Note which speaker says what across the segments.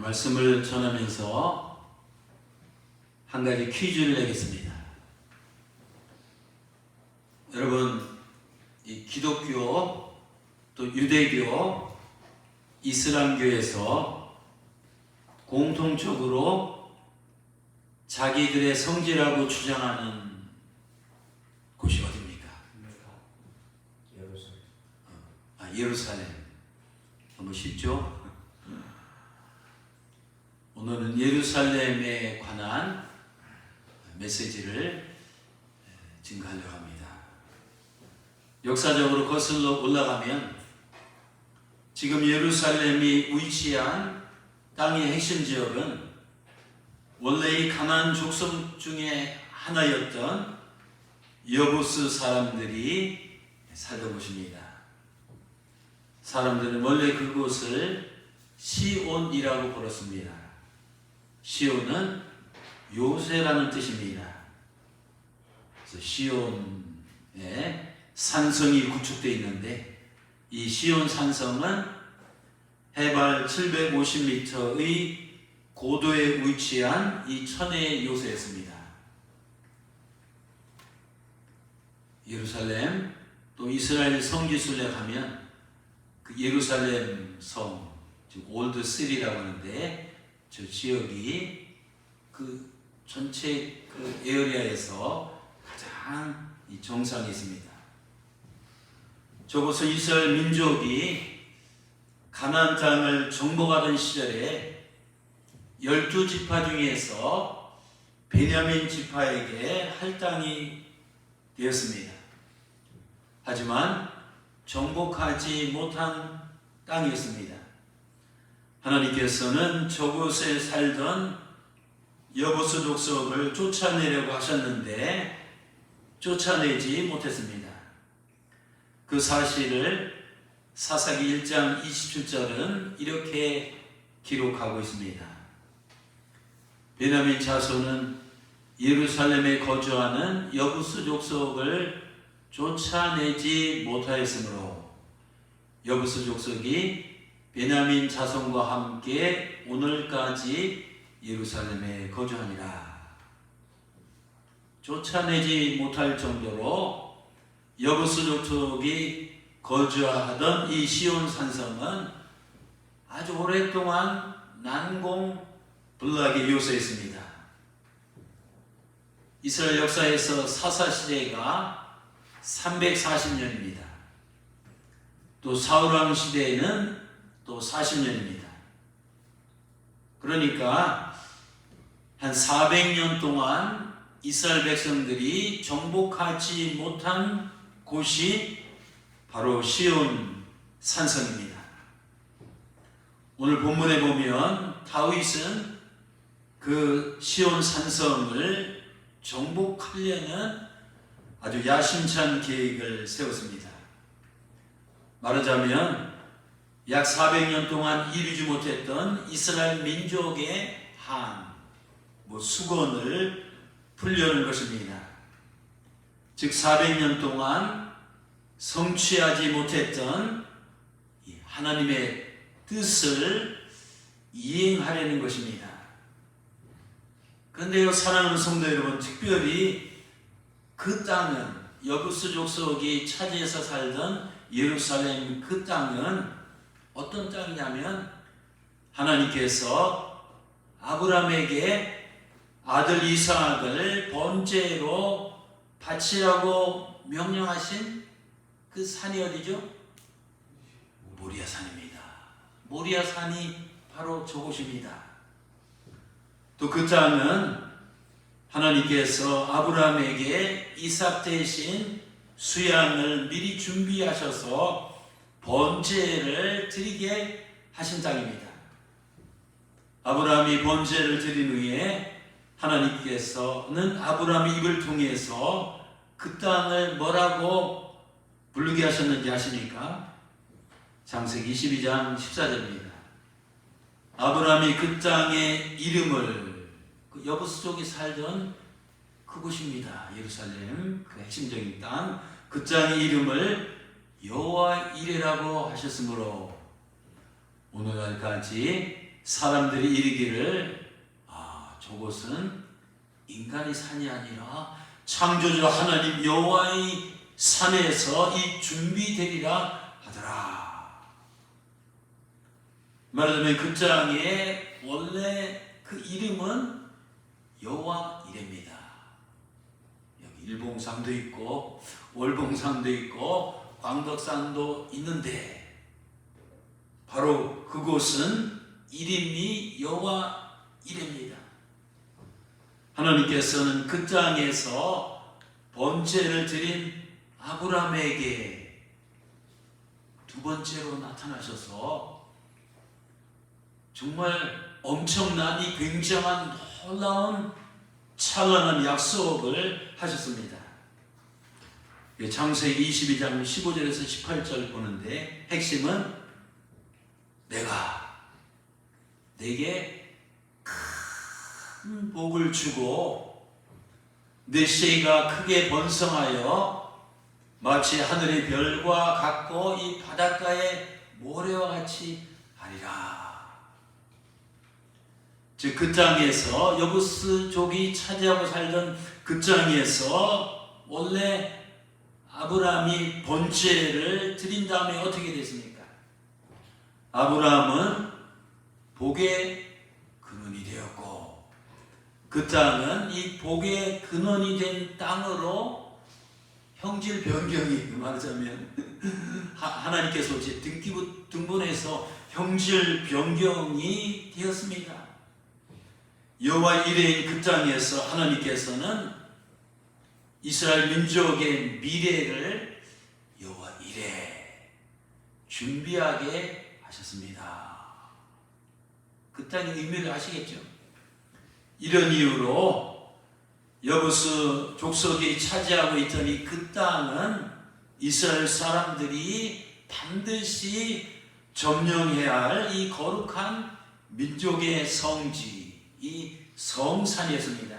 Speaker 1: 말씀을 전하면서 한 가지 퀴즈를 내겠습니다. 여러분, 이 기독교, 또 유대교, 이슬람교에서 공통적으로 자기들의 성지라고 주장하는 곳이 어디입니까? 예루살렘. 너무 쉽죠? 오늘은 예루살렘에 관한 메시지를 증거하려고 합니다. 역사적으로 거슬러 올라가면 지금 예루살렘이 위치한 땅의 핵심 지역은 원래 이 가나안 족속 중에 하나였던 여부스 사람들이 살던 곳입니다. 사람들은 원래 그곳을 시온이라고 불렀습니다. 시온은 요새라는 뜻입니다. 그래서 시온에 산성이 구축되어 있는데 이 시온 산성은 해발 750m의 고도에 위치한 이 천의 요새였습니다. 예루살렘 또 이스라엘 성지순례 가면 그 예루살렘 성, 즉 올드 시리라고 하는데 저 지역이 그 전체 그 에어리아에서 가장 이 정상에 있습니다. 저곳은 이스라엘 민족이 가나안 땅을 정복하던 시절에 12지파 중에서 베냐민 지파에게 할당이 되었습니다. 하지만 정복하지 못한 땅이었습니다. 하나님께서는 저곳에 살던 여부스 족속을 쫓아내려고 하셨는데 쫓아내지 못했습니다. 그 사실을 사사기 1장 27절은 이렇게 기록하고 있습니다. 베냐민 자손은 예루살렘에 거주하는 여부스 족속을 쫓아내지 못하였으므로 여부스 족속이 베냐민 자손과 함께 오늘까지 예루살렘에 거주하니라. 쫓아내지 못할 정도로 여부스 족속이 거주하던 이 시온 산성은 아주 오랫동안 난공불락의 요새였습니다. 이스라엘 역사에서 사사시대가 340년입니다. 또 사울왕 시대에는 또 40년입니다. 그러니까 한 400년 동안 이스라엘 백성들이 정복하지 못한 곳이 바로 시온 산성입니다. 오늘 본문에 보면 다윗은 그 시온 산성을 정복하려는 아주 야심찬 계획을 세웠습니다. 말하자면 약 400년 동안 이루지 못했던 이스라엘 민족의 수건을 풀려는 것입니다. 즉 400년 동안 성취하지 못했던 하나님의 뜻을 이행하려는 것입니다. 그런데요, 사랑하는 성도 여러분, 특별히 그 땅은 여부스 족속이 차지해서 살던 예루살렘 그 땅은 어떤 땅이냐면 하나님께서 아브라함에게 아들 이삭을 번제로 바치라고 명령하신 그 산이 어디죠? 모리아 산입니다. 모리아 산이 바로 저곳입니다. 또 그 땅은 하나님께서 아브라함에게 이삭 대신 수양을 미리 준비하셔서 번제를 드리게 하신 땅입니다. 아브라함이 번제를 드린 후에 하나님께서는 아브라함의 입을 통해서 그 땅을 뭐라고 부르게 하셨는지 아십니까? 창세기 22장 14절입니다. 아브라함이 그 땅의 이름을 여부스 족이 살던 그곳입니다. 예루살렘, 그 핵심적인 땅, 그 땅의 이름을 여호와 이레라고 하셨으므로 오늘날까지 사람들이 이르기를 저곳은 인간의 산이 아니라 창조주 하나님 여호와의 산에서 이 준비되리라 하더라. 말하자면 그 땅에 원래 그 이름은 여호와 이레입니다. 여기 일봉산도 있고 월봉산도 있고 광덕산도 있는데 바로 그곳은 이름이 여호와 이레입니다. 하나님께서는 그 땅에서 번제를 드린 아브라함에게 두 번째로 나타나셔서 정말 엄청난 이 굉장한 놀라운 찬란한 약속을 하셨습니다. 창세기 22장 15절에서 18절 보는데 핵심은 내가 내게 큰 복을 주고 내 씨가 크게 번성하여 마치 하늘의 별과 같고 이 바닷가의 모래와 같이 하리라. 즉 그 땅에서 여부스족이 차지하고 살던 그 땅에서 원래 아브라함이 번제를 드린 다음에 어떻게 됐습니까? 아브라함은 복의 근원이 되었고 그 땅은 이 복의 근원이 된 땅으로 형질 변경이 말하자면 하나님께서 등본해서 형질 변경이 되었습니다. 여호와 이레인 그 땅에서 하나님께서는 이스라엘 민족의 미래를 여호와 이레 준비하게 하셨습니다. 그 땅의 의미를 아시겠죠? 이런 이유로 여부스 족속이 차지하고 있던 이 그 땅은 이스라엘 사람들이 반드시 점령해야 할 이 거룩한 민족의 성지, 이 성산이었습니다.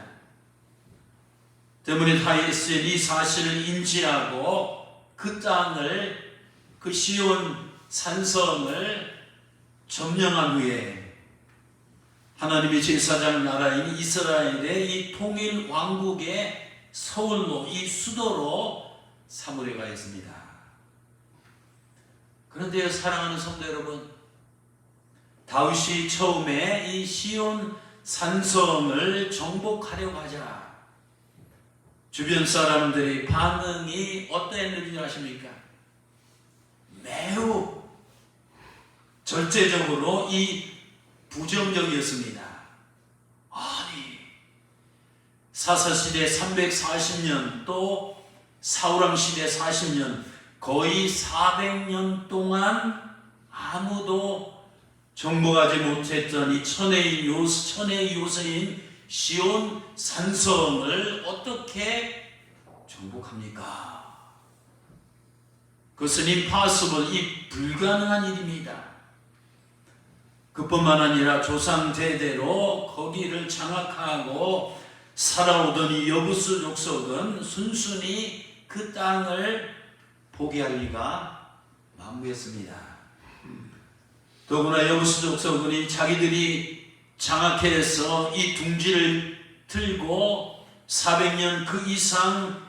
Speaker 1: 때문에 다윗은 이 사실을 인지하고 그 땅을, 그 시온 산성을 점령한 후에 하나님의 제사장 나라인 이스라엘의 이 통일 왕국의 서울로, 이 수도로 삼으려 하였습니다. 그런데요, 사랑하는 성도 여러분, 다윗이 처음에 이 시온 산성을 정복하려고 하자 주변 사람들의 반응이 어떠했는지 아십니까? 매우 절대적으로 이 부정적이었습니다. 아니, 사사시대 340년 또 사울왕시대 40년 거의 400년 동안 아무도 정복하지 못했던 이 천의 요새인 시온 산성을 어떻게 정복합니까? 그것은 impossible, 이 불가능한 일입니다. 그뿐만 아니라 조상 대대로 거기를 장악하고 살아오던 이 여부스 족속은 순순히 그 땅을 포기할 리가 만무했습니다. 더구나 여부스 족속은 자기들이 장악해서 이 둥지를 들고 400년 그 이상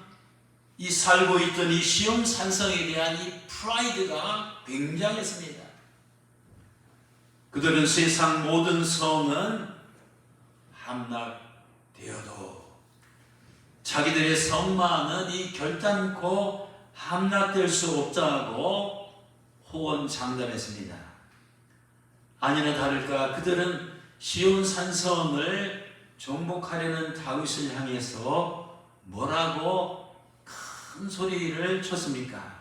Speaker 1: 이 살고 있던 이 시온 산성에 대한 이 프라이드가 굉장했습니다. 그들은 세상 모든 성은 함락되어도 자기들의 성만은 이 결단코 함락될 수 없다고 호언장담했습니다. 아니나 다를까 그들은 시온 산성을 정복하려는 다윗을 향해서 뭐라고 큰 소리를 쳤습니까?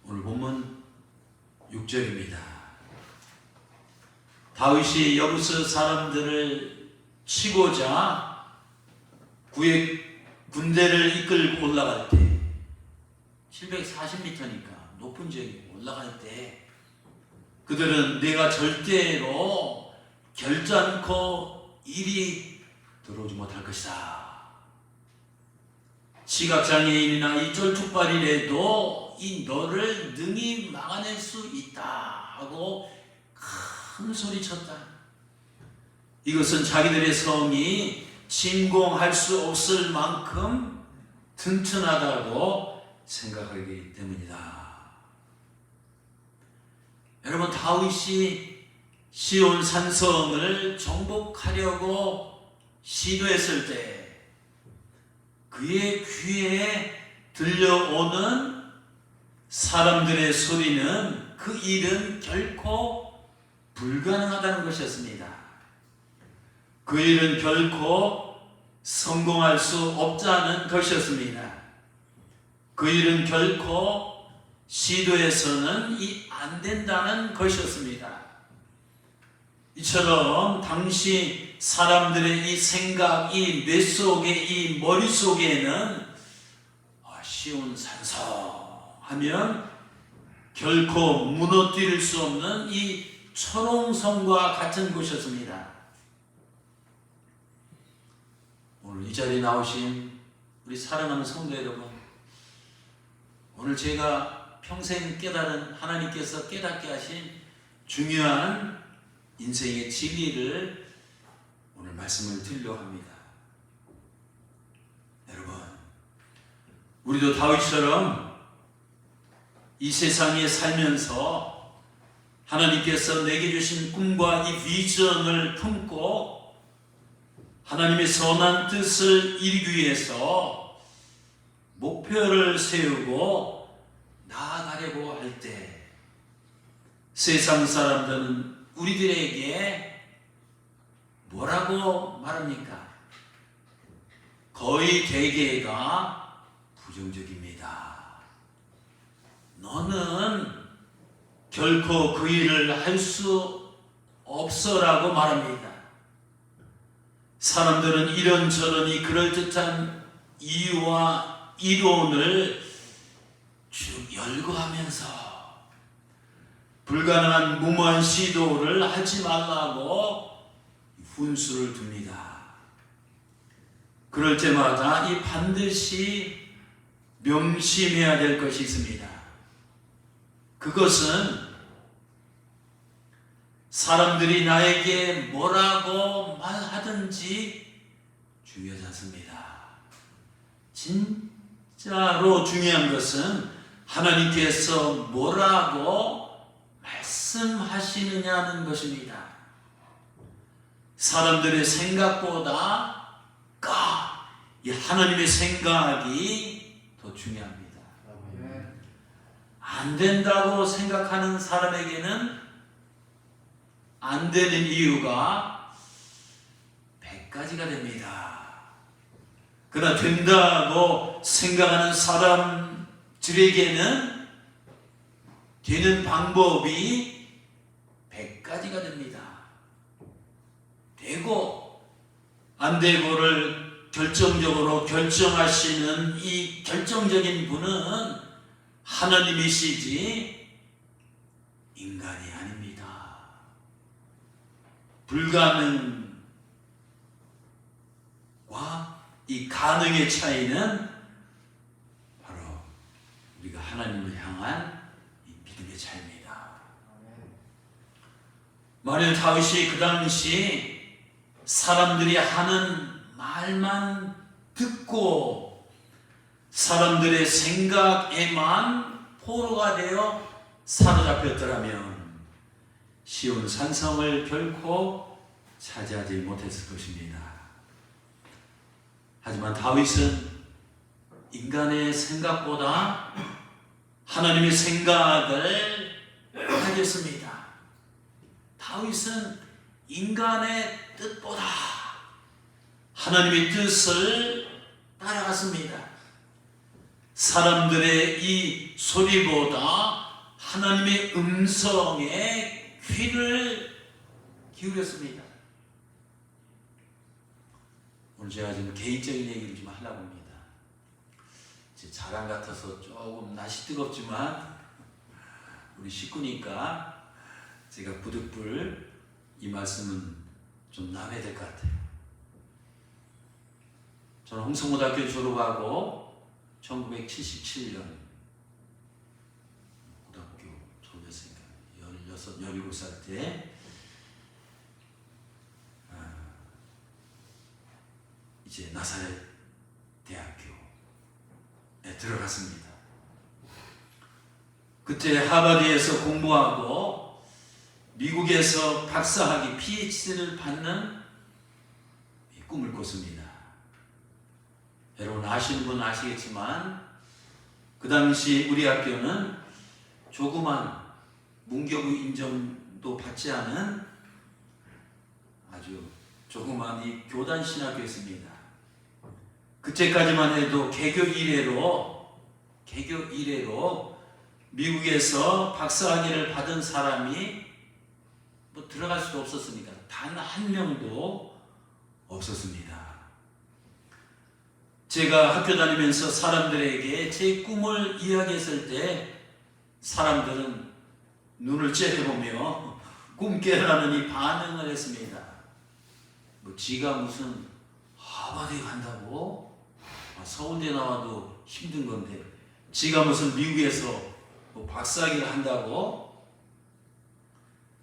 Speaker 1: 오늘 본문 6절입니다. 다윗이 여부스 사람들을 치고자 그의 군대를 이끌고 올라갈 때 740m니까 높은 지역에 올라갈 때 그들은 내가 절대로 결단코 이리 들어오지 못할 것이다. 시각장애인이나 이 쫄뚝발이라도 이 너를 능히 막아낼 수 있다 하고 큰 소리 쳤다. 이것은 자기들의 성이 침공할 수 없을 만큼 튼튼하다고 생각하기 때문이다. 여러분, 다윗이 시온 산성을 정복하려고 시도했을 때 그의 귀에 들려오는 사람들의 소리는 그 일은 결코 불가능하다는 것이었습니다. 그 일은 결코 성공할 수 없다는 것이었습니다. 그 일은 결코 시도해서는 안 된다는 것이었습니다. 이처럼 당시 사람들의 이 생각, 이 뇌 속에, 이 머릿속에는 시온 산성 하면 결코 무너뜨릴 수 없는 이 초롱성과 같은 곳이었습니다. 오늘 이 자리에 나오신 우리 사랑하는 성도 여러분, 오늘 제가 평생 깨달은 하나님께서 깨닫게 하신 중요한 인생의 진리를 오늘 말씀을 드리려고 합니다. 여러분, 우리도 다윗처럼 이 세상에 살면서 하나님께서 내게 주신 꿈과 이 비전을 품고 하나님의 선한 뜻을 이루기 위해서 목표를 세우고 나아가려고 할 때 세상 사람들은 우리들에게 뭐라고 말합니까? 거의 대개가 부정적입니다. 너는 결코 그 일을 할 수 없어라고 말합니다. 사람들은 이런저런이 그럴듯한 이유와 이론을 쭉 열거하면서 불가능한 무모한 시도를 하지 말라고 훈수를 둡니다. 그럴 때마다 이 반드시 명심해야 될 것이 있습니다. 그것은 사람들이 나에게 뭐라고 말하든지 중요하지 않습니다. 진짜로 중요한 것은 하나님께서 뭐라고 말씀하시느냐는 것입니다. 사람들의 생각보다 이 하나님의 생각이 더 중요합니다. 안 된다고 생각하는 사람에게는 안 되는 이유가 100가지가 됩니다. 그러나 된다고 생각하는 사람들에게는 되는 방법이 100가지가 됩니다. 되고 안 되고를 결정적으로 결정하시는 이 결정적인 분은 하나님이시지 인간이 아닙니다. 불가능과 이 가능의 차이는 바로 우리가 하나님을 향한 이 믿음의 차이입니다. 만일 다윗이 그 당시 사람들이 하는 말만 듣고 사람들의 생각에만 포로가 되어 사로잡혔더라면 시온 산성을 결코 차지하지 못했을 것입니다. 하지만 다윗은 인간의 생각보다 하나님의 생각을 하겠습니다. 다윗은 인간의 뜻보다 하나님의 뜻을 따라갔습니다. 사람들의 이 소리보다 하나님의 음성에 귀를 기울였습니다. 오늘 제가 좀 개인적인 얘기를 좀 하려고 합니다. 제 자랑 같아서 조금 날씨 뜨겁지만 우리 식구니까 제가 부득불 이 말씀은 좀 남아야 될 것 같아요. 저는 홍성고등학교 졸업하고 1977년 고등학교 졸업했으니까 16, 17살 때 이제 나사렛 대학교에 들어갔습니다. 그때 하버드에서 공부하고 미국에서 박사학위 PhD를 받는 꿈을 꿨습니다. 여러분 아시는 분 아시겠지만 그 당시 우리 학교는 조그만 문교부 인정도 받지 않은 아주 조그만 이 교단 신학교였습니다. 그때까지만 해도 개교 이래로 미국에서 박사학위를 받은 사람이 뭐 들어갈 수도 없었습니다. 단 한 명도 없었습니다. 제가 학교 다니면서 사람들에게 제 꿈을 이야기했을 때 사람들은 눈을 째려보며 꿈 깨라느니 반응을 했습니다. 뭐 지가 무슨 하버드에 간다고? 서울대 나와도 힘든 건데 지가 무슨 미국에서 뭐 박사학위를 한다고?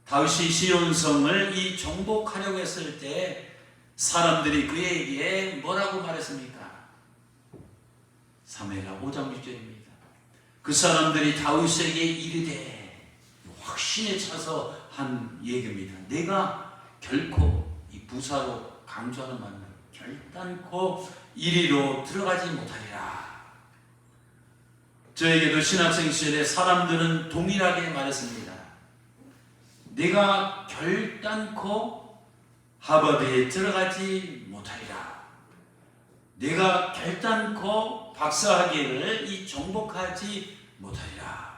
Speaker 1: 다윗이 시온성을 이 정복하려고 했을 때 사람들이 그에게 뭐라고 말했습니까? 사무엘하 5장 6절입니다. 그 사람들이 다윗에게 이르되 확신에 차서 한 얘기입니다. 내가 결코 이 부사로 강조하는 말은 결단코 이리로 들어가지 못하리라. 저에게도 신학생 시절에 사람들은 동일하게 말했습니다. 내가 결단코 하버드에 들어가지 못하리라. 내가 결단코 박사학위를 이 정복하지 못하리라.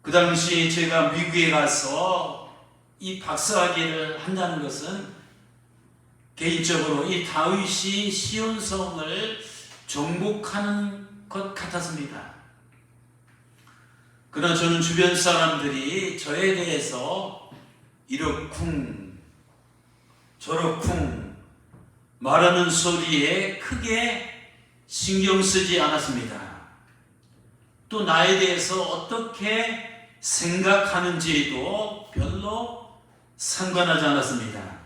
Speaker 1: 그 당시 제가 미국에 가서 이 박사학위를 한다는 것은 개인적으로 이 다윗이 시온성을 정복하는 것 같았습니다. 그러나 저는 주변 사람들이 저에 대해서 이러쿵 저러쿵 말하는 소리에 크게 신경 쓰지 않았습니다. 또 나에 대해서 어떻게 생각하는지도 별로 상관하지 않았습니다.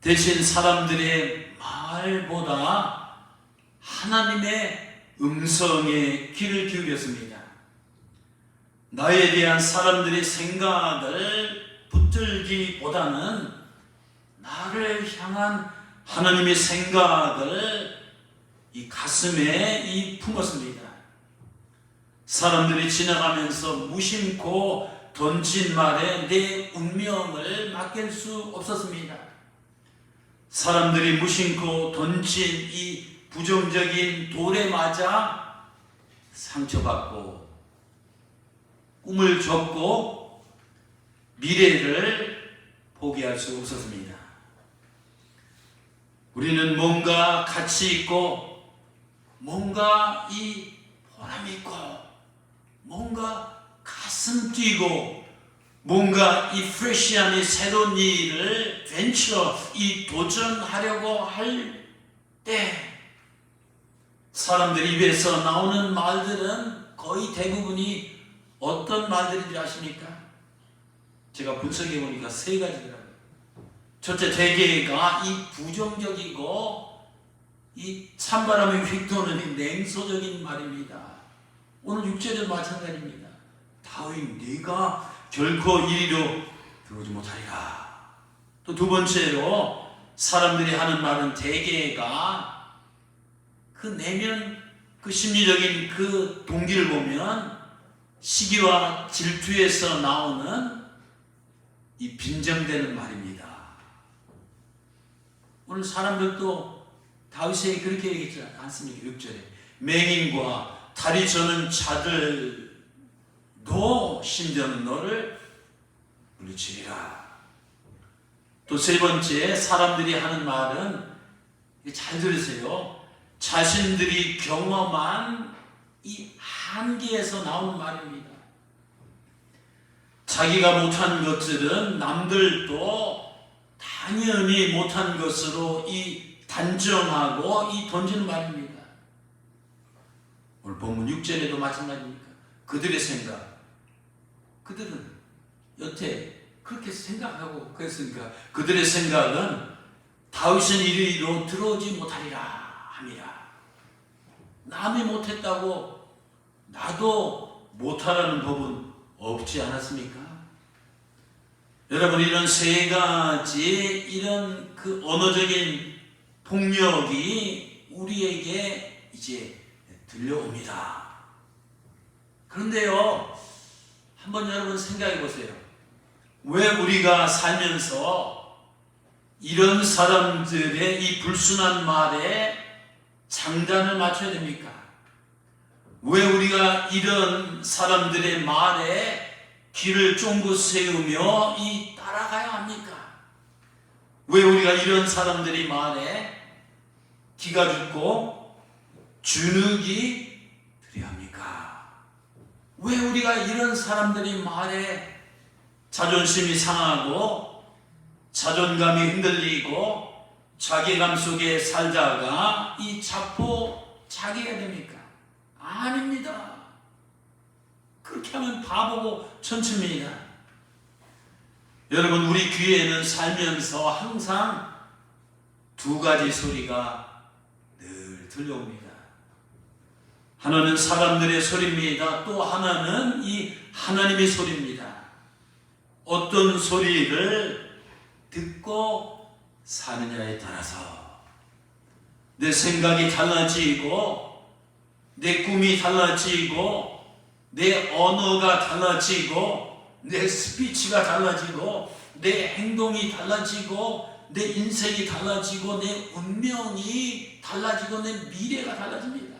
Speaker 1: 대신 사람들의 말보다 하나님의 음성에 귀를 기울였습니다. 나에 대한 사람들의 생각을 붙들기보다는 나를 향한 하나님의 생각을 이 가슴에 품었습니다. 사람들이 지나가면서 무심코 던진 말에 내 운명을 맡길 수 없었습니다. 사람들이 무심코 던진 이 부정적인 돌에 맞아 상처받고 꿈을 접고 미래를 포기할 수 없었습니다. 우리는 뭔가 가치 있고 뭔가 이 보람 있고 뭔가 가슴 뛰고 뭔가 이 프레시한 이 새로운 일을 벤처 이 도전하려고 할 때 사람들 입에서 나오는 말들은 거의 대부분이 어떤 말들인지 아십니까? 제가 분석해 보니까 세 가지더라고요. 첫째, 대개가 이 부정적이고 이 찬바람이 휙도는 냉소적인 말입니다. 오늘 6절에도 마찬가지입니다. 다윗 네가 결코 이리로 들어오지 못하리라. 또 두 번째로 사람들이 하는 말은 대개가 그 내면 그 심리적인 그 동기를 보면 시기와 질투에서 나오는 이 빈정되는 말입니다. 오늘 사람들도 다윗에게 그렇게 얘기했지 않습니까? 6절에 맹인과 다리 저는 자들도 심지어는 너를 물리치리라. 또 세 번째, 사람들이 하는 말은 잘 들으세요. 자신들이 경험한 이 한계에서 나오는 말입니다. 자기가 못한 것들은 남들도 당연히 못한 것으로 이 단정하고 이 던지는 말입니다. 오늘 본문 6절에도 마찬가지입니까? 그들의 생각. 그들은 여태 그렇게 생각하고 그랬으니까 그들의 생각은 다윗은 이리로 들어오지 못하리라 함이라. 남이 못했다고 나도 못하라는 법은 없지 않았습니까? 여러분, 이런 세 가지 이런 그 언어적인 폭력이 우리에게 이제 들려옵니다. 그런데요, 한번 여러분 생각해 보세요. 왜 우리가 살면서 이런 사람들의 이 불순한 말에 장단을 맞춰야 됩니까? 왜 우리가 이런 사람들의 말에 귀를 쫑긋 세우며 따라가야 합니까? 왜 우리가 이런 사람들의 말에 기가 죽고 주눅이 들어야 합니까? 왜 우리가 이런 사람들의 말에 자존심이 상하고 자존감이 흔들리고 자괴감 속에 살다가 자포자기가 됩니까? 아닙니다. 그렇게 하면 바보고 천치입니다. 여러분, 우리 귀에는 살면서 항상 두 가지 소리가 늘 들려옵니다. 하나는 사람들의 소리입니다. 또 하나는 이 하나님의 소리입니다. 어떤 소리를 듣고 사느냐에 따라서 내 생각이 달라지고 내 꿈이 달라지고 내 언어가 달라지고 내 스피치가 달라지고 내 행동이 달라지고 내 인생이 달라지고 내 운명이 달라지고 내 미래가 달라집니다.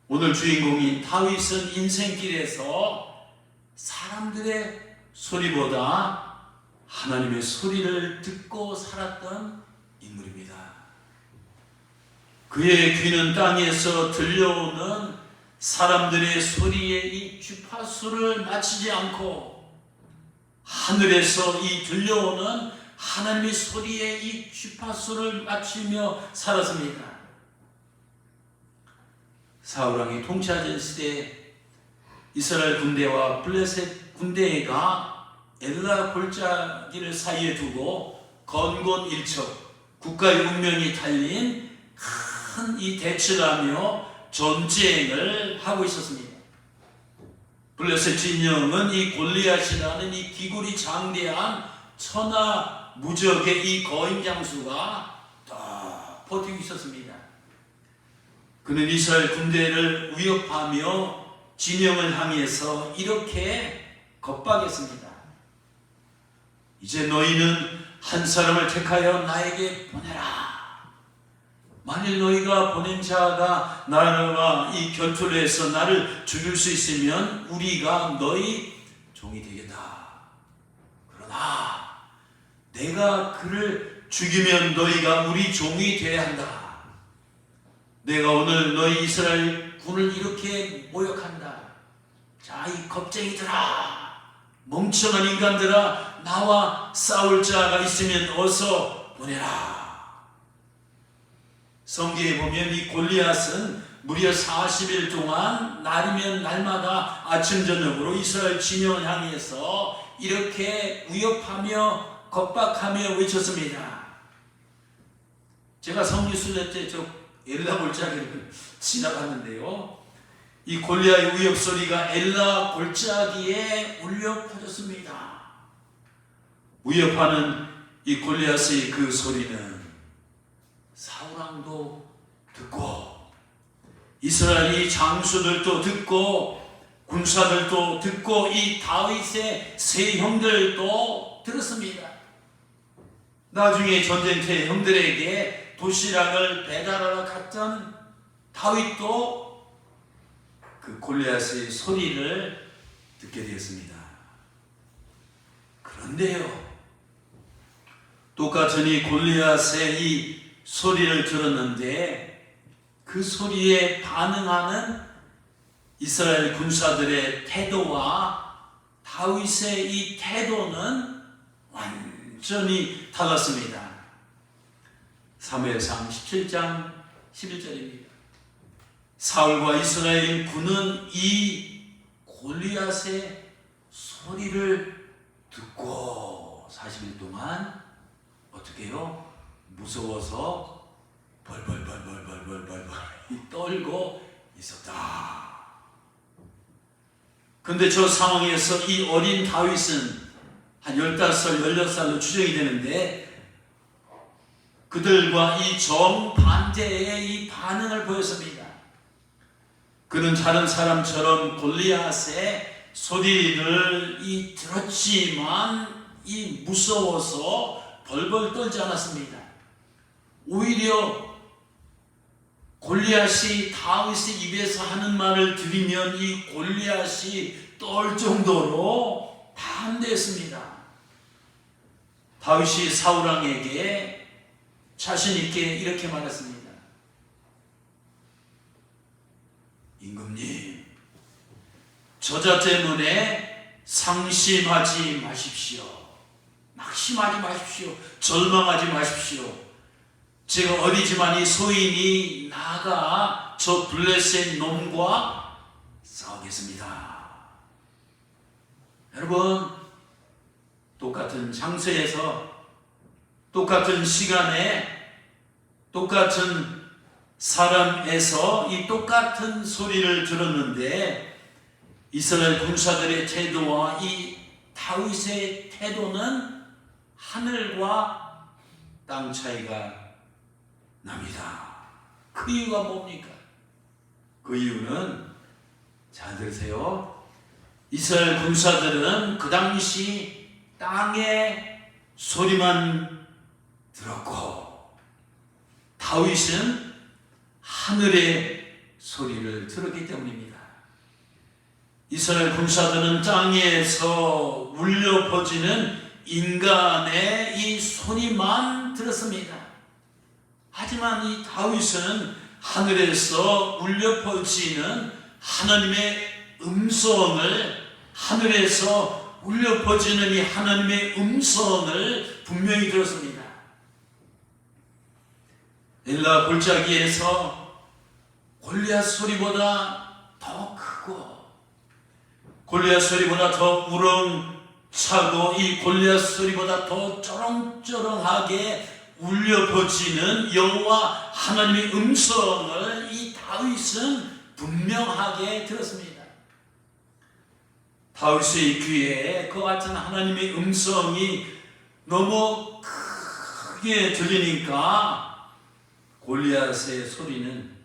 Speaker 1: 오늘 주인공인 다윗은 인생길에서 사람들의 소리보다 하나님의 소리를 듣고 살았던 인물입니다. 그의 귀는 땅에서 들려오는 사람들의 소리에 이 주파수를 맞추지 않고 하늘에서 들려오는 하나님의 소리에 이 주파수를 맞추며 살았습니다. 사울왕이 통치하던 시대에 이스라엘 군대와 블레셋 군대가 엘라 골짜기를 사이에 두고 건곤일척 국가의 운명이 달린 큰 이 대치라며 전쟁을 하고 있었습니다. 블레셋 진영은 이 골리앗이라는 이 기골이 장대한 천하 무적의 이 거인 장수가 딱 버티고 있었습니다. 그는 이스라엘 군대를 위협하며 진영을 향해서 이렇게 겁박했습니다. 이제 너희는 한 사람을 택하여 나에게 보내라. 만일 너희가 보낸 자가 나와 이 결투를 해서 나를 죽일 수 있으면 우리가 너희 종이 되겠다. 그러나 내가 그를 죽이면 너희가 우리 종이 되어야 한다. 내가 오늘 너희 이스라엘 군을 이렇게 모욕한다. 자, 이 겁쟁이들아, 멍청한 인간들아, 나와 싸울 자가 있으면 어서 보내라. 성경에 보면 이 골리앗은 무려 40일 동안 날이면 날마다 아침 저녁으로 이스라엘 진영을 향해서 이렇게 위협하며 겁박하며 외쳤습니다. 제가 성지순례 때 저 엘라 골짜기를 지나갔는데요, 이 골리앗의 위협 소리가 엘라 골짜기에 울려 퍼졌습니다. 위협하는 이 골리앗의 그 소리는 사울왕도 듣고 이스라엘의 장수들도 듣고 군사들도 듣고 이 다윗의 세 형들도 들었습니다. 나중에 전쟁터의 형들에게 도시락을 배달하러 갔던 다윗도 그 골리앗의 소리를 듣게 되었습니다. 그런데요, 똑같은 이 골리앗의 이 소리를 들었는데 그 소리에 반응하는 이스라엘 군사들의 태도와 다윗의 이 태도는 완전히 달랐습니다. 사무엘상 17장 11절입니다. 사울과 이스라엘 군은 이 골리앗의 소리를 듣고 40일 동안 어떻게 해요? 무서워서 벌벌벌벌벌벌벌 떨고 있었다. 근데 저 상황에서 이 어린 다윗은 한 15살, 16살로 추정이 되는데 그들과 이 정반대의 이 반응을 보였습니다. 그는 다른 사람처럼 골리앗의 소리를 들었지만 무서워서 벌벌 떨지 않았습니다. 오히려 골리앗이 다윗의 입에서 하는 말을 들으면 이 골리앗이 떨 정도로 담대했습니다. 다윗이 사울왕에게 자신 있게 이렇게 말했습니다. 임금님, 저자 때문에 상심하지 마십시오. 낙심하지 마십시오. 절망하지 마십시오. 제가 어리지만 이 소인이 나가 저 블레셋 놈과 싸우겠습니다. 여러분, 똑같은 장소에서 똑같은 시간에 똑같은 사람에서 이 똑같은 소리를 들었는데 이스라엘 군사들의 태도와 이 다윗의 태도는 하늘과 땅 차이가 납니다. 그 이유가 뭡니까? 그 이유는 잘 들으세요. 이스라엘 군사들은 그 당시 땅의 소리만 들었고 다윗은 하늘의 소리를 들었기 때문입니다. 이스라엘 군사들은 땅에서 울려 퍼지는 인간의 이 소리만 들었습니다. 하지만 이 다윗은 하늘에서 울려 퍼지는 하나님의 음성을, 하늘에서 울려 퍼지는 이 하나님의 음성을 분명히 들었습니다. 엘라 골짜기에서 골리앗 소리보다 더 크고 골리앗 소리보다 더 우렁차고 이 골리앗 소리보다 더 쩌렁쩌렁하게 울려 퍼지는 여호와 하나님의 음성을 이 다윗은 분명하게 들었습니다. 다윗의 귀에 그 같은 하나님의 음성이 너무 크게 들리니까 골리앗의 소리는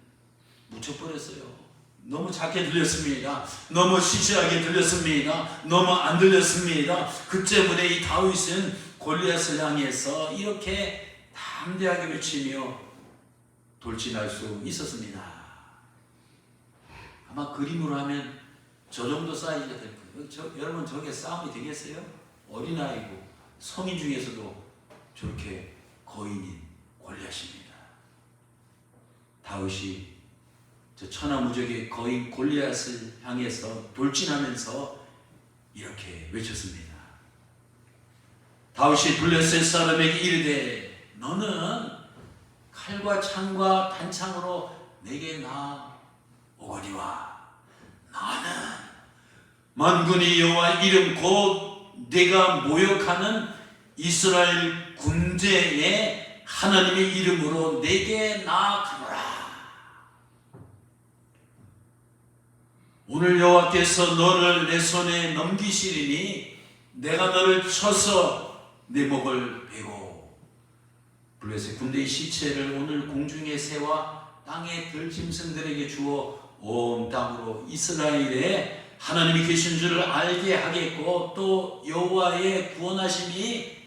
Speaker 1: 묻혀버렸어요. 너무 작게 들렸습니다. 너무 시시하게 들렸습니다. 너무 안 들렸습니다. 그 때문에 이 다윗은 골리앗을 향해서 이렇게 담대하게 외치며 돌진할 수 있었습니다. 아마 그림으로 하면 저 정도 사이즈가 될 거예요. 여러분 저렇게 싸움이 되겠어요? 어린아이고 성인 중에서도 저렇게 거인인 골리앗입니다. 다윗이 저 천하무적의 거인 골리앗을 향해서 돌진하면서 이렇게 외쳤습니다. 다윗이 블레셋 사람에게 이르되 너는 칼과 창과 단창으로 내게 나오거니와 나는 만군의 여호와 이름 곧 내가 모욕하는 이스라엘 군대의 하나님의 이름으로 내게 나아가노라. 오늘 여호와께서 너를 내 손에 넘기시리니 내가 너를 쳐서 내 목을 베고 블레셋 군대의 시체를 오늘 공중의 새와 땅의 들짐승들에게 주어 온 땅으로 이스라엘에 하나님이 계신 줄을 알게 하겠고 또 여호와의 구원하심이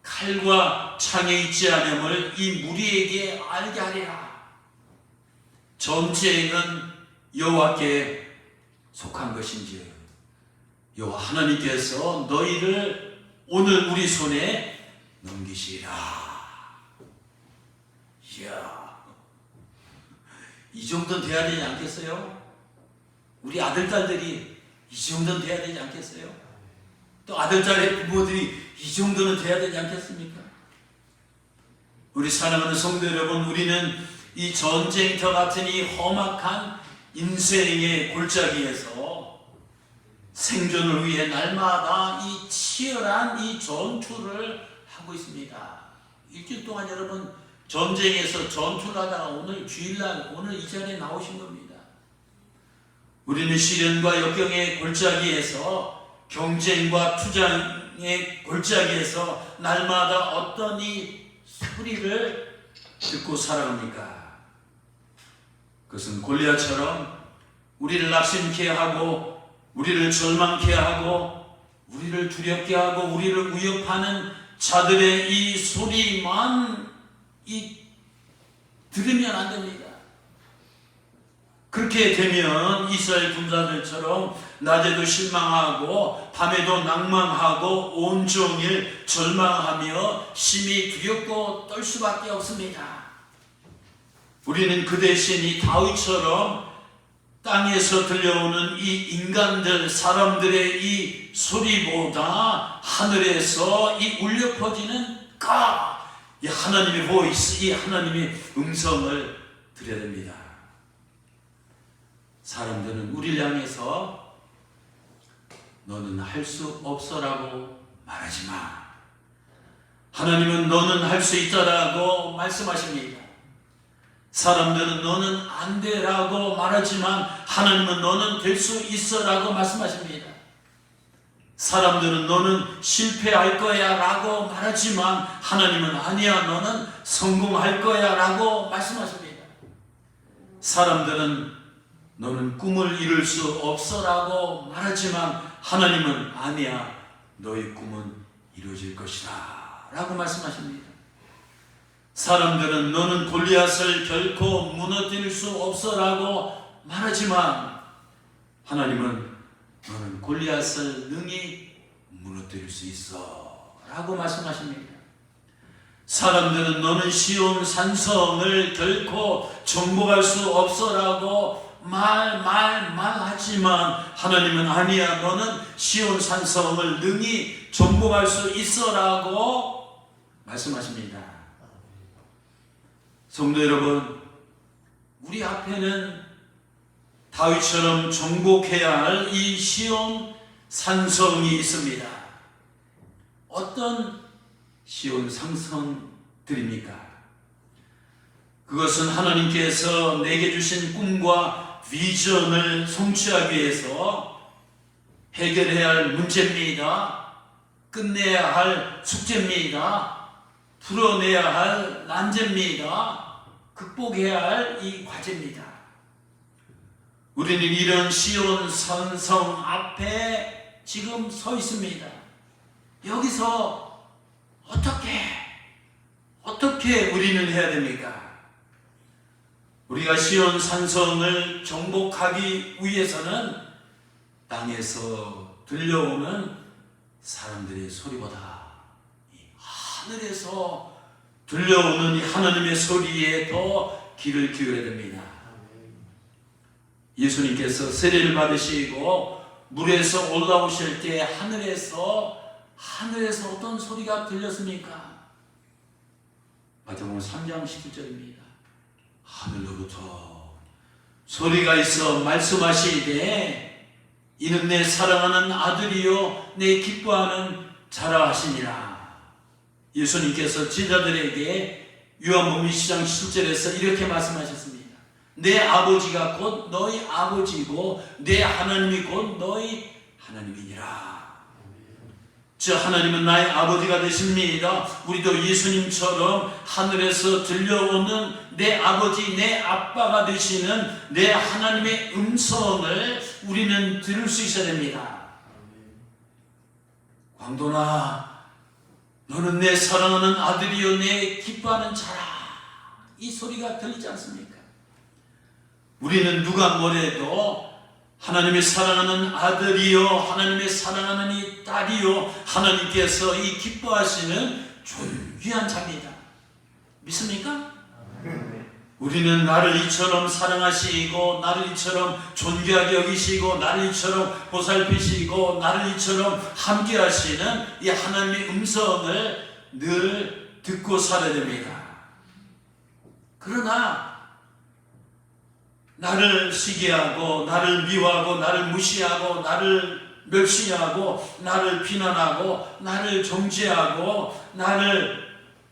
Speaker 1: 칼과 창에 있지 않음을 이 무리에게 알게 하리라. 전쟁은 여호와께 속한 것인지 여호와 하나님께서 너희를 오늘 우리 손에 넘기시리라. 이야, 이 정도는 돼야 되지 않겠어요? 우리 아들딸들이 이 정도는 돼야 되지 않겠어요? 또 아들딸의 부모들이 이 정도는 돼야 되지 않겠습니까? 우리 사랑하는 성도 여러분, 우리는 이 전쟁터 같은 이 험악한 인생의 골짜기에서 생존을 위해 날마다 이 치열한 이 전투를 하고 있습니다. 일주일 동안 여러분 전쟁에서 전투를 하다가 오늘 주일날 오늘 이 자리에 나오신 겁니다. 우리는 시련과 역경의 골짜기에서 경쟁과 투쟁의 골짜기에서 날마다 어떤 이 소리를 듣고 살아갑니까? 그것은 골리앗처럼 우리를 낙심케 하고 우리를 절망케 하고 우리를 두렵게 하고 우리를 위협하는 자들의 이 소리만 들으면 안 됩니다. 그렇게 되면 이스라엘 군사들처럼 낮에도 실망하고 밤에도 낭망하고 온종일 절망하며 심히 두렵고 떨 수밖에 없습니다. 우리는 그 대신 이 다윗처럼 땅에서 들려오는 이 인간들, 사람들의 이 소리보다 하늘에서 이 울려 퍼지는 이 하나님의 보이스, 이 하나님의 음성을 들어야 됩니다. 사람들은 우리를 향해서 너는 할 수 없어라고 말하지 마. 하나님은 너는 할 수 있다라고 말씀하십니다. 사람들은 너는 안 돼라고 말하지만 하나님은 너는 될 수 있어라고 말씀하십니다. 사람들은 너는 실패할 거야 라고 말하지만 하나님은 아니야, 너는 성공할 거야 라고 말씀하십니다. 사람들은 너는 꿈을 이룰 수 없어 라고 말하지만 하나님은 아니야, 너의 꿈은 이루어질 것이다 라고 말씀하십니다. 사람들은 너는 골리앗을 결코 무너뜨릴 수 없어 라고 말하지만 하나님은 너는 골리앗을 능히 무너뜨릴 수 있어 라고 말씀하십니다. 사람들은 너는 시온 산성을 결코 정복할 수 없어 라고 말하지만 하나님은 아니야, 너는 시온 산성을 능히 정복할 수 있어 라고 말씀하십니다. 성도 여러분, 우리 앞에는 다윗처럼 정복해야 할 이 시온 산성이 있습니다. 어떤 시온 산성들입니까? 그것은 하나님께서 내게 주신 꿈과 비전을 성취하기 위해서 해결해야 할 문제입니다. 끝내야 할 숙제입니다. 풀어내야 할 난제입니다. 극복해야 할 이 과제입니다. 우리는 이런 시온 산성 앞에 지금 서 있습니다. 여기서 어떻게 우리는 해야 됩니까? 우리가 시온 산성을 정복하기 위해서는 땅에서 들려오는 사람들의 소리보다 이 하늘에서 들려오는 이 하나님의 소리에 더 귀를 기울여야 됩니다. 예수님께서 세례를 받으시고 물에서 올라오실 때 하늘에서 어떤 소리가 들렸습니까? 마태복음 3장 19절입니다. 하늘로부터 소리가 있어 말씀하시되 이는 내 사랑하는 아들이요 내 기뻐하는 자라 하시니라. 예수님께서 제자들에게 요한복음 10장 17절에서 이렇게 말씀하셨습니다. 내 아버지가 곧 너희 아버지고 내 하나님이 곧 너희 하나님이니라. 저 하나님은 나의 아버지가 되십니다. 우리도 예수님처럼 하늘에서 들려오는 내 아버지, 내 아빠가 되시는 내 하나님의 음성을 우리는 들을 수 있어야 됩니다. 광도나 너는 내 사랑하는 아들이요 내 기뻐하는 자라. 이 소리가 들리지 않습니까? 우리는 누가 뭐래도 하나님의 사랑하는 아들이요 하나님의 사랑하는 이 딸이요 하나님께서 이 기뻐하시는 존귀한 자입니다. 믿습니까? 우리는 나를 이처럼 사랑하시고 나를 이처럼 존귀하게 여기시고 나를 이처럼 보살피시고 나를 이처럼 함께 하시는 이 하나님의 음성을 늘 듣고 살아야 됩니다. 그러나 나를 시기하고 나를 미워하고 나를 무시하고 나를 멸시하고 나를 비난하고 나를 정죄하고 나를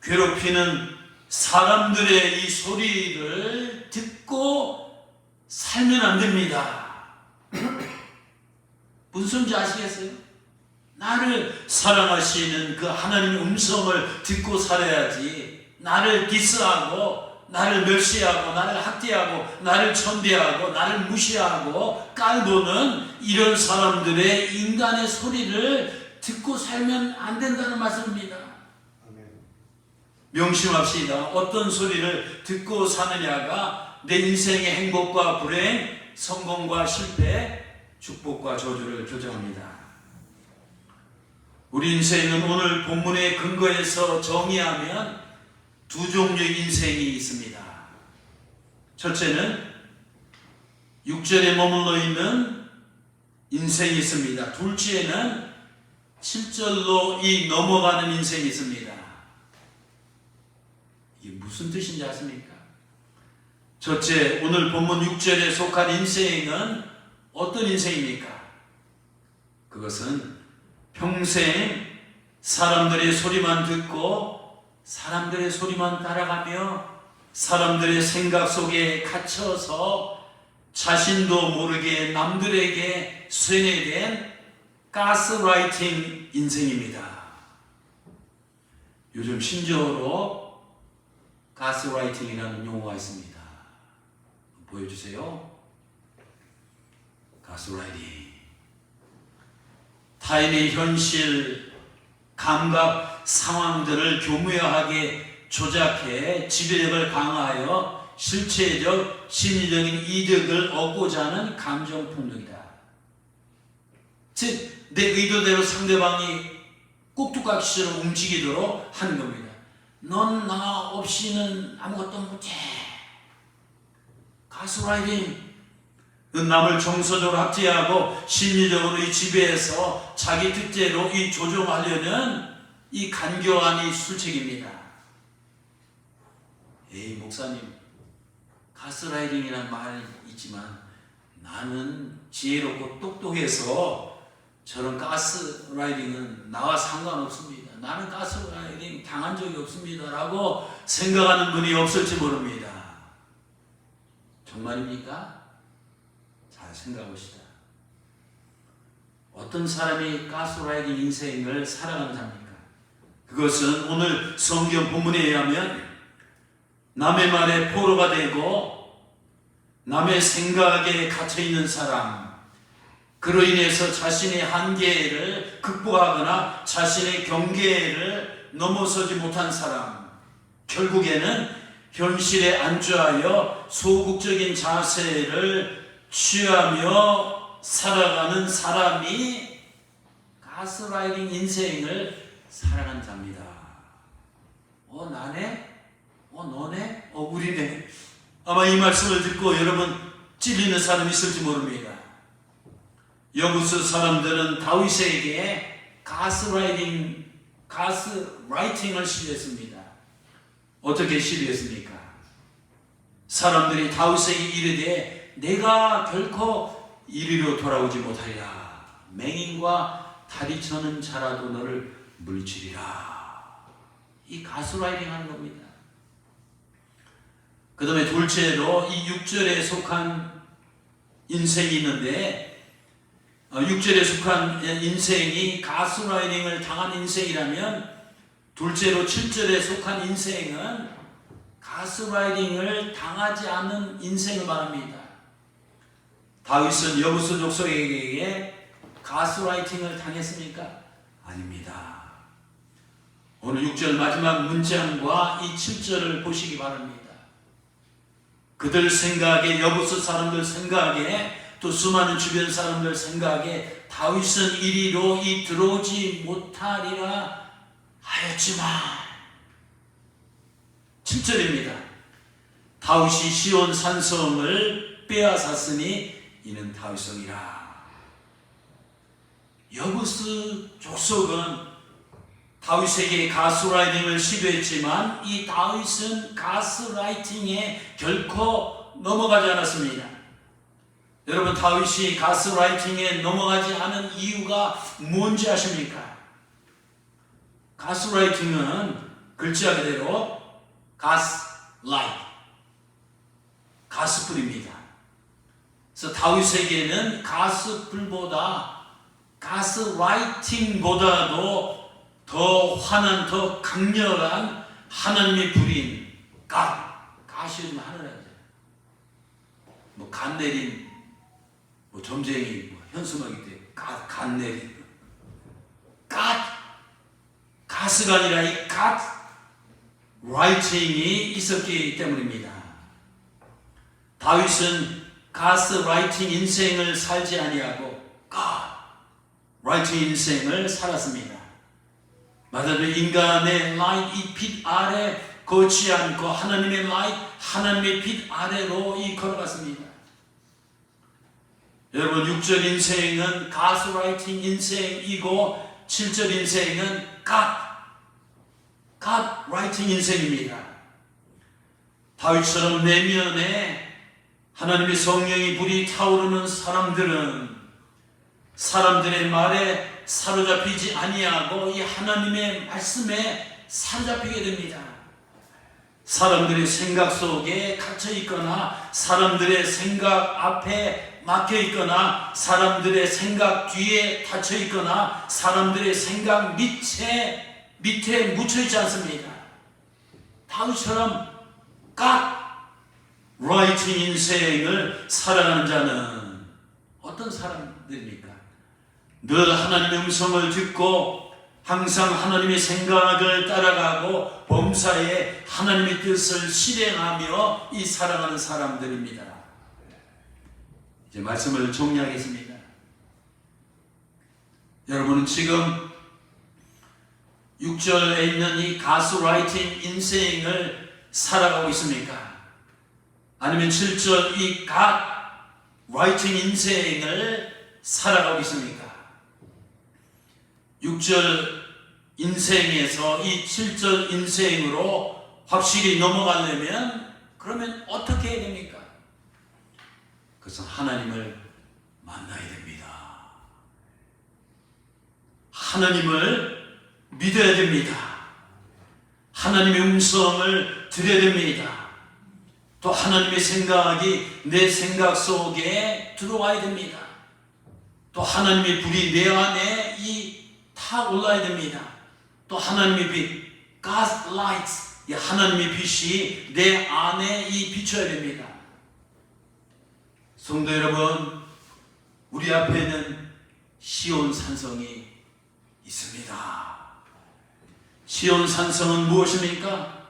Speaker 1: 괴롭히는 사람들의 이 소리를 듣고 살면 안 됩니다. 무슨 소리인지 아시겠어요? 나를 사랑하시는 그 하나님의 음성을 듣고 살아야지, 나를 디스하고 나를 멸시하고 나를 학대하고 나를 천대하고 나를 무시하고 깔보는 이런 사람들의 인간의 소리를 듣고 살면 안 된다는 말씀입니다. 명심합시다. 어떤 소리를 듣고 사느냐가 내 인생의 행복과 불행, 성공과 실패, 축복과 저주를 조정합니다. 우리 인생은 오늘 본문의 근거에서 정의하면 두 종류의 인생이 있습니다. 첫째는 6절에 머물러 있는 인생이 있습니다. 둘째는 7절로 이 넘어가는 인생이 있습니다. 이게 무슨 뜻인지 아십니까? 첫째, 오늘 본문 6절에 속한 인생은 어떤 인생입니까? 그것은 평생 사람들의 소리만 듣고 사람들의 소리만 따라가며 사람들의 생각 속에 갇혀서 자신도 모르게 남들에게 쇠뇌된 가스라이팅 인생입니다. 요즘 신조어로 가스라이팅이라는 용어가 있습니다. 보여주세요. 가스라이팅. 타인의 현실, 감각, 상황들을 교묘하게 조작해 지배력을 강화하여 실체적, 심리적인 이득을 얻고자 하는 감정폭력이다. 즉, 내 의도대로 상대방이 꼭두각시처럼 움직이도록 하는 겁니다. 넌 나 없이는 아무것도 못해. 가스라이팅. 남을 정서적으로 학대하고 심리적으로 이 지배해서 자기 뜻대로 이 조종하려는 이 간교한 이 술책입니다. 에이 목사님, 가스라이팅이라는 말이 있지만 나는 지혜롭고 똑똑해서 저런 가스라이팅은 나와 상관없습니다. 나는 가스라이팅 당한 적이 없습니다. 라고 생각하는 분이 없을지 모릅니다. 정말입니까? 잘 생각해봅시다. 어떤 사람이 가스라이팅 인생을 살아가는 자입니까? 그것은 오늘 성경 본문에 의하면 남의 말에 포로가 되고 남의 생각에 갇혀있는 사람, 그로 인해서 자신의 한계를 극복하거나 자신의 경계를 넘어서지 못한 사람, 결국에는 현실에 안주하여 소극적인 자세를 취하며 살아가는 사람이 가스라이팅 인생을 살아가는 자입니다. 나네? 너네? 우리네? 아마 이 말씀을 듣고 여러분 찔리는 사람이 있을지 모릅니다. 여부수 사람들은 다윗에게 가스라이팅을 시도했습니다. 어떻게 시도했습니까? 사람들이 다윗에게 이르되 내가 결코 이리로 돌아오지 못하리라. 맹인과 다리 저는 자라도 너를 물리치리라. 이 가스라이팅 하는 겁니다. 그 다음에 둘째로 이 6절에 속한 인생이 있는데 6절에 속한 인생이 가스라이팅을 당한 인생이라면 둘째로 7절에 속한 인생은 가스라이팅을 당하지 않는 인생을 말합니다. 다윗은 여부수 족속에게 가스라이팅을 당했습니까? 아닙니다. 오늘 6절 마지막 문장과 이 7절을 보시기 바랍니다. 그들 생각에, 여부수 사람들 생각에, 또 수많은 주변 사람들 생각에 다윗은 이리로 들어오지 못하리라 하였지만 7절입니다. 다윗이 시온 산성을 빼앗았으니 이는 다윗성이라. 여부스 족속은 다윗에게 가스라이팅을 시도했지만 이 다윗은 가스라이팅에 결코 넘어가지 않았습니다. 여러분, 다윗이 가스라이팅에 넘어가지 않은 이유가 뭔지 아십니까? 가스라이팅은 글자 그대로 가스라이트, 가스불입니다. 그래서 다윗에게는 가스불보다, 가스라이팅보다도 더 환한, 더 강렬한 하나님의 불인 가시 요즘 하늘에 뭐 간 내린 뭐 점쟁이 뭐 현수막이 돼 간 내린 가스가 아니라 이 가스라이팅이 있었기 때문입니다. 다윗은 가스라이팅 인생을 살지 아니하고 가스라이팅 인생을 살았습니다. 맞아요. 인간의 라이트, 이 빛 아래 걷지 않고 하나님의 라이트, 하나님의 빛 아래로 걸어갔습니다. 여러분, 6절 인생은 가스라이팅 인생이고 7절 인생은 가스라이팅 인생입니다. 다윗처럼 내면에 하나님의 성령이 불이 타오르는 사람들은 사람들의 말에 사로잡히지 아니하고 이 하나님의 말씀에 사로잡히게 됩니다. 사람들의 생각 속에 갇혀 있거나 사람들의 생각 앞에 막혀 있거나 사람들의 생각 뒤에 닫혀 있거나 사람들의 생각 밑에 묻혀 있지 않습니다. 다윗처럼 가스라이팅 인생을 살아가는 자는 어떤 사람들입니까? 늘 하나님의 음성을 듣고 항상 하나님의 생각을 따라가고 범사에 하나님의 뜻을 실행하며 이 살아가는 사람들입니다. 이제 말씀을 정리하겠습니다. 여러분은 지금 6절에 있는 이 가스라이팅 인생을 살아가고 있습니까? 아니면 7절 이 가스라이팅 인생을 살아가고 있습니까? 6절 인생에서 이 7절 인생으로 확실히 넘어가려면 그러면 어떻게 해야 됩니까? 그것은 하나님을 만나야 됩니다. 하나님을 믿어야 됩니다. 하나님의 음성을 들어야 됩니다. 또 하나님의 생각이 내 생각 속에 들어와야 됩니다. 또 하나님의 불이 내 안에 타 올라야 됩니다. 또 하나님의 빛, God's light, 하나님의 빛이 내 안에 비춰야 됩니다. 성도 여러분, 우리 앞에는 시온 산성이 있습니다. 시온 산성은 무엇입니까?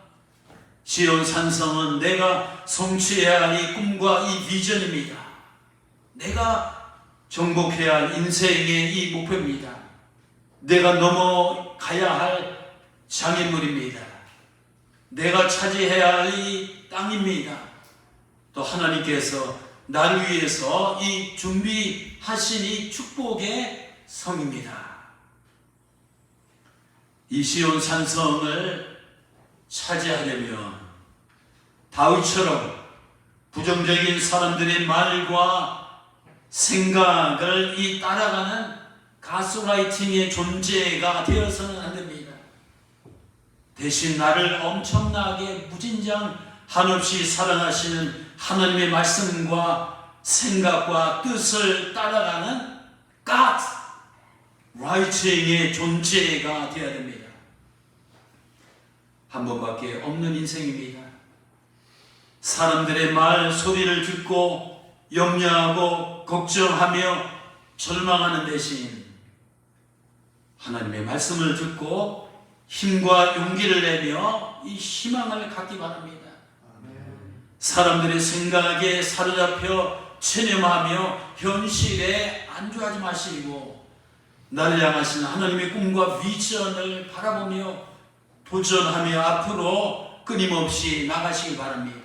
Speaker 1: 시온 산성은 내가 성취해야 할 이 꿈과 이 비전입니다. 내가 정복해야 할 인생의 이 목표입니다. 내가 넘어가야 할 장애물입니다. 내가 차지해야 할 이 땅입니다. 또 하나님께서 나를 위해서 이 준비하신 이 축복의 성입니다. 이 시온 산성을 차지하려면 다윗처럼 부정적인 사람들의 말과 생각을 따라가는 가스라이팅의 존재가 되어서는 안 됩니다. 대신 나를 엄청나게 무진장 한없이 사랑하시는 하나님의 말씀과 생각과 뜻을 따라가는 가스라이팅의 존재가 되어야 됩니다. 한 번밖에 없는 인생입니다. 사람들의 말 소리를 듣고 염려하고 걱정하며 절망하는 대신 하나님의 말씀을 듣고 힘과 용기를 내며 이 희망을 갖기 바랍니다. 사람들의 생각에 사로잡혀 체념하며 현실에 안주하지 마시고 나를 향하신 하나님의 꿈과 비전을 바라보며 도전하며 앞으로 끊임없이 나가시기 바랍니다.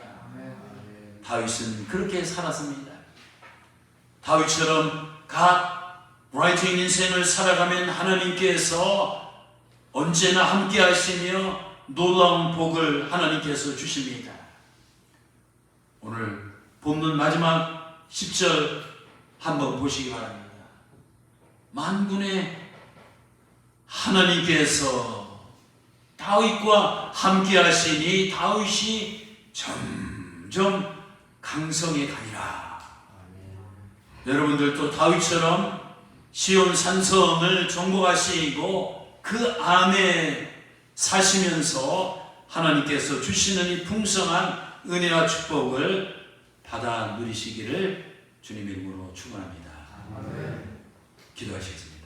Speaker 1: 다윗은 그렇게 살았습니다. 다윗처럼 가스라이팅 인생을 살아가면 하나님께서 언제나 함께 하시며 놀라운 복을 하나님께서 주십니다. 오늘 본문 마지막 10절 한번 보시기 바랍니다. 만군의 하나님께서 다윗과 함께 하시니 다윗이 점점 강성해 가니라. 여러분들도 다윗처럼 시온 산성을 정복하시고 그 안에 사시면서 하나님께서 주시는 이 풍성한 은혜와 축복을 받아 누리시기를 주님의 이름으로 축원합니다. 기도하시겠습니다.